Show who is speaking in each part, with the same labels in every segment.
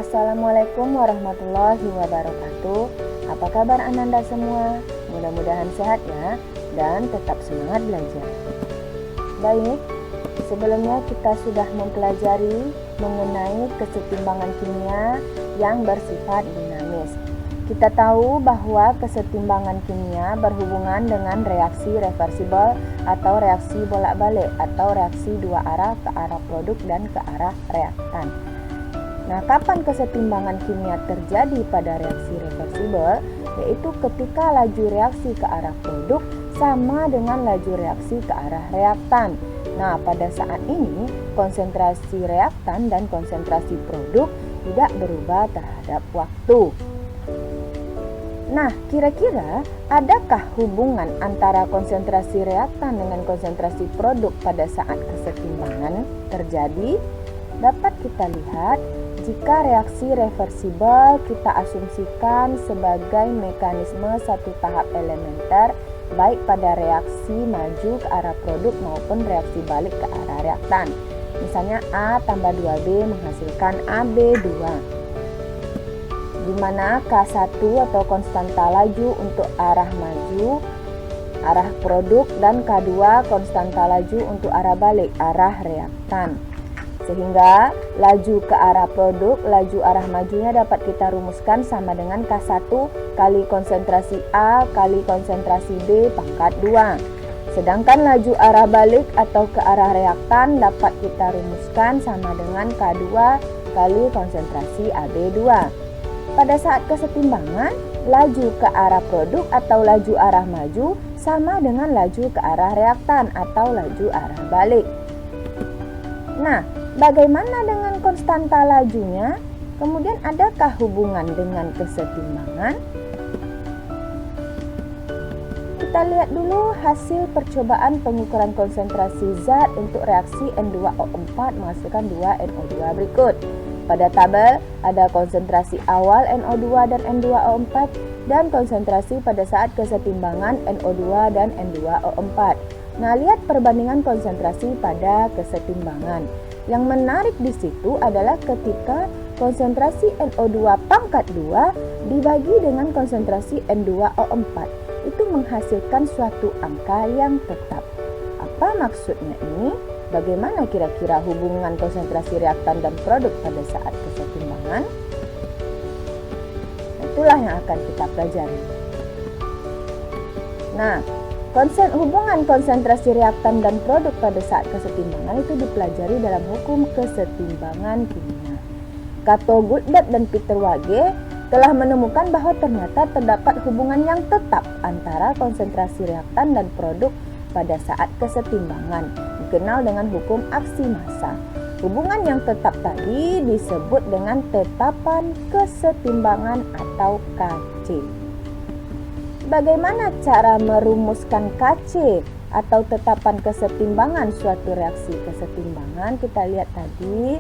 Speaker 1: Assalamualaikum warahmatullahi wabarakatuh. Apa kabar Ananda semua? Mudah-mudahan sehat ya dan tetap semangat belajar. Baik, sebelumnya kita sudah mempelajari mengenai kesetimbangan kimia yang bersifat dinamis. Kita tahu bahwa kesetimbangan kimia berhubungan dengan reaksi reversibel atau reaksi bolak-balik atau reaksi dua arah ke arah produk dan ke arah reaktan. Nah, kapan kesetimbangan kimia terjadi pada reaksi reversibel? Yaitu ketika laju reaksi ke arah produk sama dengan laju reaksi ke arah reaktan. Nah, pada saat ini konsentrasi reaktan dan konsentrasi produk tidak berubah terhadap waktu. Nah, kira-kira adakah hubungan antara konsentrasi reaktan dengan konsentrasi produk pada saat kesetimbangan terjadi? Dapat kita lihat jika reaksi reversibel kita asumsikan sebagai mekanisme satu tahap elementer baik pada reaksi maju ke arah produk maupun reaksi balik ke arah reaktan. Misalnya A tambah 2B menghasilkan AB2. Di mana K1 atau konstanta laju untuk arah maju, arah produk, dan K2 konstanta laju untuk arah balik, arah reaktan. Sehingga laju ke arah produk, laju arah majunya dapat kita rumuskan sama dengan K1 kali konsentrasi A kali konsentrasi B pangkat 2. Sedangkan laju arah balik atau ke arah reaktan dapat kita rumuskan sama dengan K2 kali konsentrasi AB2. Pada saat kesetimbangan, laju ke arah produk atau laju arah maju sama dengan laju ke arah reaktan atau laju arah balik. Nah, bagaimana dengan konstanta lajunya? Kemudian adakah hubungan dengan kesetimbangan? Kita lihat dulu hasil percobaan pengukuran konsentrasi zat untuk reaksi N2O4 menghasilkan 2NO2 berikut. Pada tabel ada konsentrasi awal NO2 dan N2O4 dan konsentrasi pada saat kesetimbangan NO2 dan N2O4. Nah, lihat perbandingan konsentrasi pada kesetimbangan. Yang menarik di situ adalah ketika konsentrasi NO2 pangkat 2 dibagi dengan konsentrasi N2O4. Itu menghasilkan suatu angka yang tetap. Apa maksudnya ini? Bagaimana kira-kira hubungan konsentrasi reaktan dan produk pada saat kesetimbangan? Itulah yang akan kita pelajari. Nah, hubungan konsentrasi reaktan dan produk pada saat kesetimbangan itu dipelajari dalam hukum kesetimbangan kimia. Cato Goldberg dan Peter Wage telah menemukan bahwa ternyata terdapat hubungan yang tetap antara konsentrasi reaktan dan produk pada saat kesetimbangan, dikenal dengan hukum aksi massa. Hubungan yang tetap tadi disebut dengan tetapan kesetimbangan atau KC. Bagaimana cara merumuskan KC atau tetapan kesetimbangan suatu reaksi kesetimbangan? Kita lihat tadi,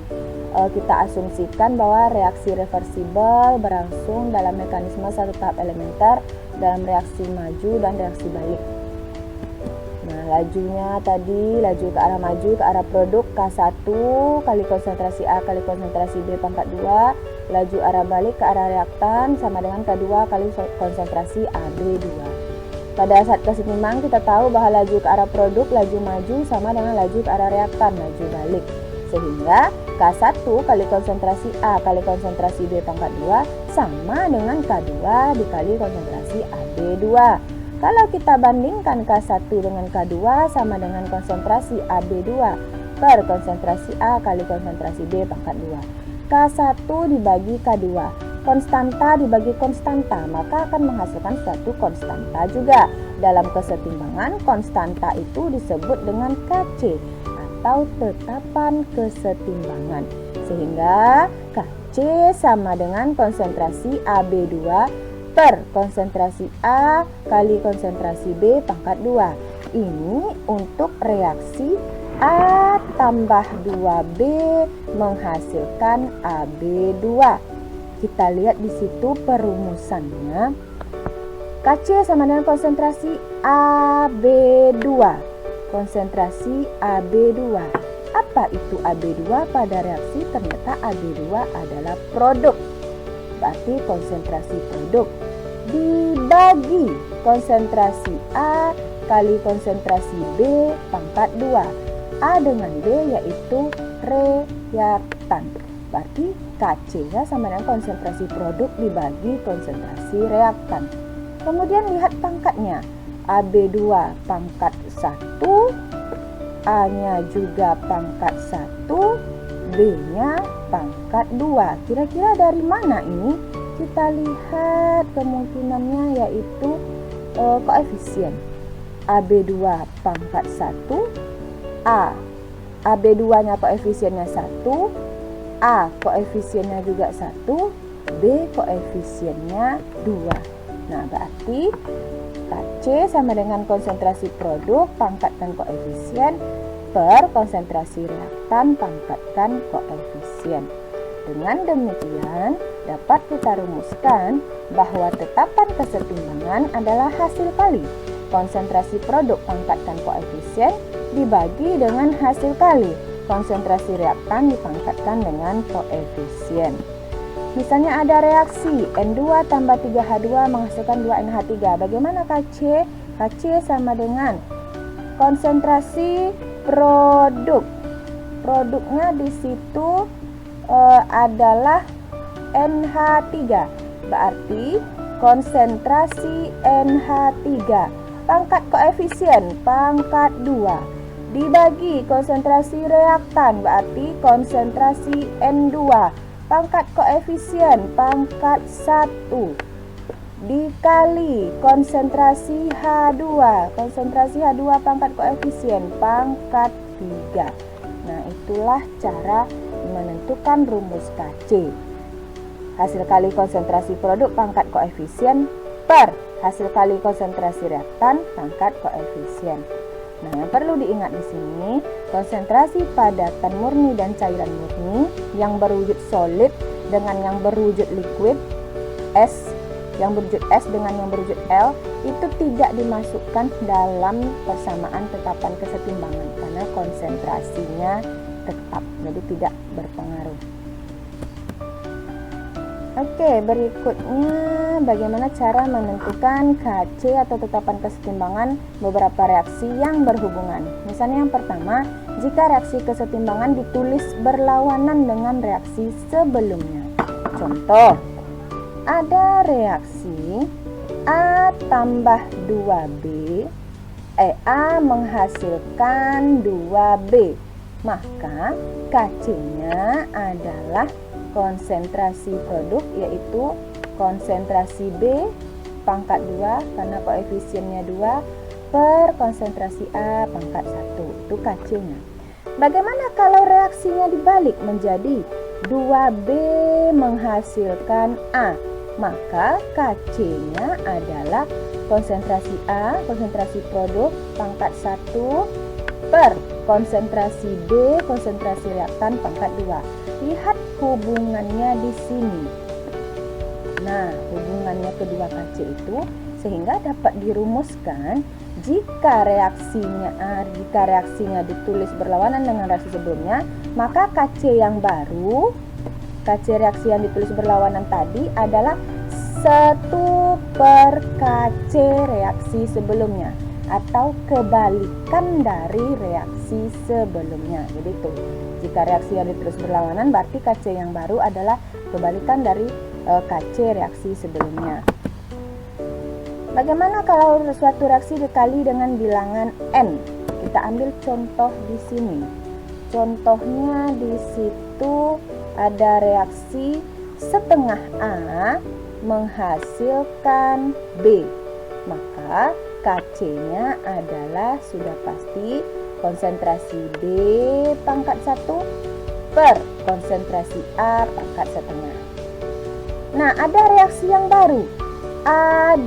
Speaker 1: kita asumsikan bahwa reaksi reversibel berlangsung dalam mekanisme satu tahap elementer dalam reaksi maju dan reaksi balik. Nah, lajunya tadi, laju ke arah maju ke arah produk K1 kali konsentrasi A kali konsentrasi B pangkat 2, laju arah balik ke arah reaktan sama dengan K2 kali konsentrasi AB2. Pada saat kesetimbangan kita tahu bahwa laju ke arah produk, laju maju sama dengan laju ke arah reaktan, laju balik. Sehingga K1 kali konsentrasi A kali konsentrasi B pangkat 2 sama dengan K2 dikali konsentrasi AB2. Kalau kita bandingkan K1 dengan K2 sama dengan konsentrasi AB2 per konsentrasi A kali konsentrasi B pangkat 2. K1 dibagi K2, konstanta dibagi konstanta, maka akan menghasilkan suatu konstanta juga. Dalam kesetimbangan, konstanta itu disebut dengan KC atau tetapan kesetimbangan. Sehingga KC sama dengan konsentrasi AB2 per konsentrasi A kali konsentrasi B pangkat 2. Ini untuk reaksi A tambah 2B menghasilkan AB2. Kita lihat di situ perumusannya. KC sama dengan konsentrasi AB2. Konsentrasi AB2. Apa itu AB2 pada reaksi? Ternyata AB2 adalah produk. Berarti konsentrasi produk dibagi konsentrasi A kali konsentrasi B pangkat 2. A dengan B yaitu reaktan. Berarti Kc-nya sama dengan konsentrasi produk dibagi konsentrasi reaktan. Kemudian lihat pangkatnya. AB2 pangkat 1, A-nya juga pangkat 1, B-nya pangkat 2. Kira-kira dari mana ini? Kita lihat kemungkinannya yaitu koefisien. AB2 pangkat 1, AB2-nya koefisiennya 1, A koefisiennya juga 1, B koefisiennya 2. Nah, berarti Kc sama dengan konsentrasi produk pangkatkan koefisien per konsentrasi reaktan pangkatkan koefisien. Dengan demikian, dapat kita rumuskan bahwa tetapan kesetimbangan adalah hasil kali konsentrasi produk pangkatkan koefisien dibagi dengan hasil kali konsentrasi reaktan dipangkatkan dengan koefisien. Misalnya ada reaksi N2 tambah 3H2 menghasilkan 2NH3. Bagaimana Kc? Kc sama dengan konsentrasi produk. Produknya di situ adalah NH3. Berarti konsentrasi NH3 pangkat koefisien pangkat 2 dibagi konsentrasi reaktan, berarti konsentrasi N2 pangkat koefisien pangkat 1 dikali konsentrasi H2. Konsentrasi H2 pangkat koefisien pangkat 3. Nah, itulah cara menentukan rumus Kc. Hasil kali konsentrasi produk pangkat koefisien per hasil kali konsentrasi reaktan pangkat koefisien. Nah, yang perlu diingat di sini, konsentrasi padatan murni dan cairan murni yang berwujud solid dengan yang berwujud liquid S, yang berwujud S dengan yang berwujud L itu tidak dimasukkan dalam persamaan tetapan kesetimbangan karena konsentrasinya tetap, jadi tidak berpengaruh. Oke, berikutnya bagaimana cara menentukan Kc atau tetapan kesetimbangan beberapa reaksi yang berhubungan. Misalnya yang pertama, jika reaksi kesetimbangan ditulis berlawanan dengan reaksi sebelumnya. Contoh, ada reaksi A tambah 2B, A menghasilkan 2B, maka Kc-nya adalah konsentrasi produk yaitu konsentrasi B pangkat 2 karena koefisiennya 2 per konsentrasi A pangkat 1. Itu Kc-nya. Bagaimana kalau reaksinya dibalik menjadi 2B menghasilkan A? Maka Kc-nya adalah konsentrasi A, konsentrasi produk pangkat 1 per konsentrasi B, konsentrasi reaktan pangkat 2. Lihat hubungannya di sini. Nah, hubungannya kedua Kc itu sehingga dapat dirumuskan jika reaksinya ditulis berlawanan dengan reaksi sebelumnya, maka Kc yang baru, Kc reaksi yang ditulis berlawanan tadi adalah 1 per Kc reaksi sebelumnya atau kebalikan dari reaksi sebelumnya. Jadi itu, jika reaksi yang ditulis berlawanan berarti Kc yang baru adalah kebalikan dari Kc reaksi sebelumnya. Bagaimana kalau suatu reaksi dikali dengan bilangan N? Kita ambil contoh di sini. Contohnya di situ ada reaksi setengah A menghasilkan B. Maka Kc-nya adalah sudah pasti konsentrasi B pangkat 1 per konsentrasi A pangkat setengah. Nah, ada reaksi yang baru. A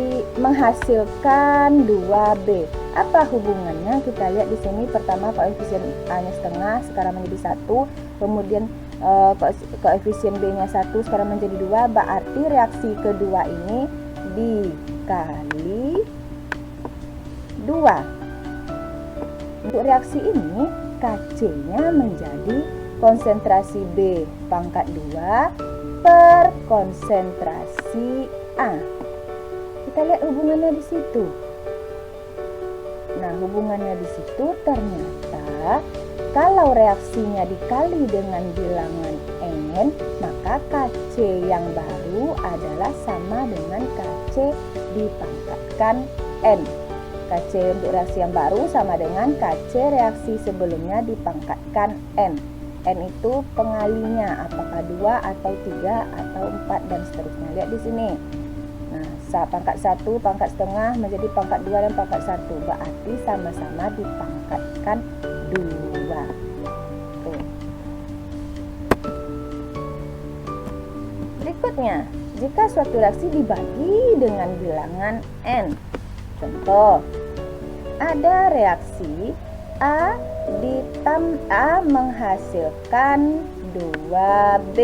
Speaker 1: menghasilkan 2B. Apa hubungannya? Kita lihat di sini. Pertama, koefisien A-nya setengah sekarang menjadi 1. Kemudian koefisien B-nya 1 sekarang menjadi 2. Berarti reaksi kedua ini dikali 2. Untuk reaksi ini, Kc-nya menjadi konsentrasi B pangkat 2 per konsentrasi A. Kita lihat hubungannya di situ. Nah, hubungannya di situ ternyata kalau reaksinya dikali dengan bilangan N, maka Kc yang baru adalah sama dengan Kc dipangkatkan N. Kc untuk reaksi yang baru sama dengan Kc reaksi sebelumnya dipangkatkan N. N itu pengalinya, apakah 2 atau 3 atau 4 dan seterusnya. Lihat di sini. Nah, pangkat 1, pangkat setengah menjadi pangkat 2 dan pangkat 1. Berarti sama-sama dipangkatkan 2. Tuh. Berikutnya, jika suatu reaksi dibagi dengan bilangan N. Contoh, ada reaksi A menghasilkan 2B.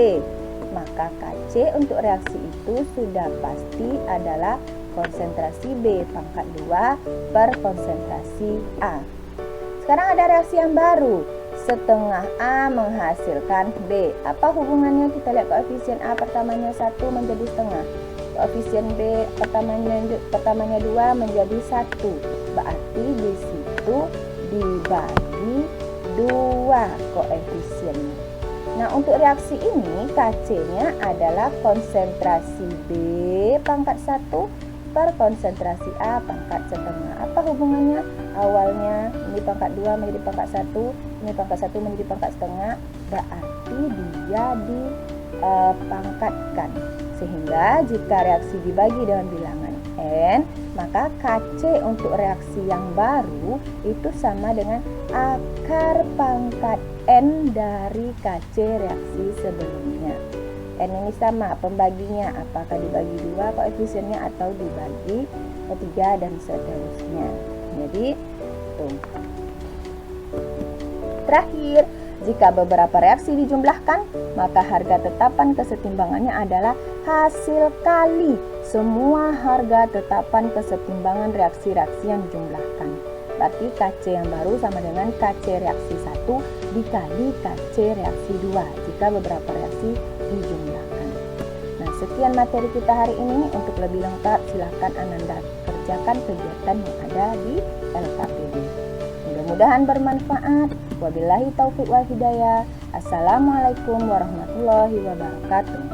Speaker 1: Maka Kc untuk reaksi itu sudah pasti adalah konsentrasi B pangkat 2 per konsentrasi A. Sekarang ada reaksi yang baru, setengah A menghasilkan B. Apa hubungannya? Kita lihat koefisien A pertamanya 1 menjadi setengah. Koefisien B pertamanya 2 menjadi 1. Berarti di situ dibagi 2 koefisiennya. Nah, untuk reaksi ini Kc-nya adalah konsentrasi B pangkat 1 per konsentrasi A pangkat setengah. Apa hubungannya? Awalnya ini pangkat 2 menjadi pangkat 1, ini pangkat 1 menjadi pangkat setengah, berarti dia dipangkatkan. Sehingga jika reaksi dibagi dengan bilangan N, maka Kc untuk reaksi yang baru itu sama dengan akar pangkat N dari Kc reaksi sebelumnya. N ini sama pembaginya, apakah dibagi 2 koefisiennya atau dibagi 3 dan seterusnya. Jadi tuh. Terakhir, jika beberapa reaksi dijumlahkan, maka harga tetapan kesetimbangannya adalah hasil kali semua harga tetapan kesetimbangan reaksi-reaksi yang dijumlahkan. Berarti Kc yang baru sama dengan Kc reaksi 1 dikali Kc reaksi 2 jika beberapa reaksi dijumlahkan. Nah, sekian materi kita hari ini. Untuk lebih lengkap silahkan Ananda kerjakan kegiatan yang ada di LKPD. Mudah-mudahan bermanfaat. Wabillahi taufiq wal hidayah. Assalamualaikum warahmatullahi wabarakatuh.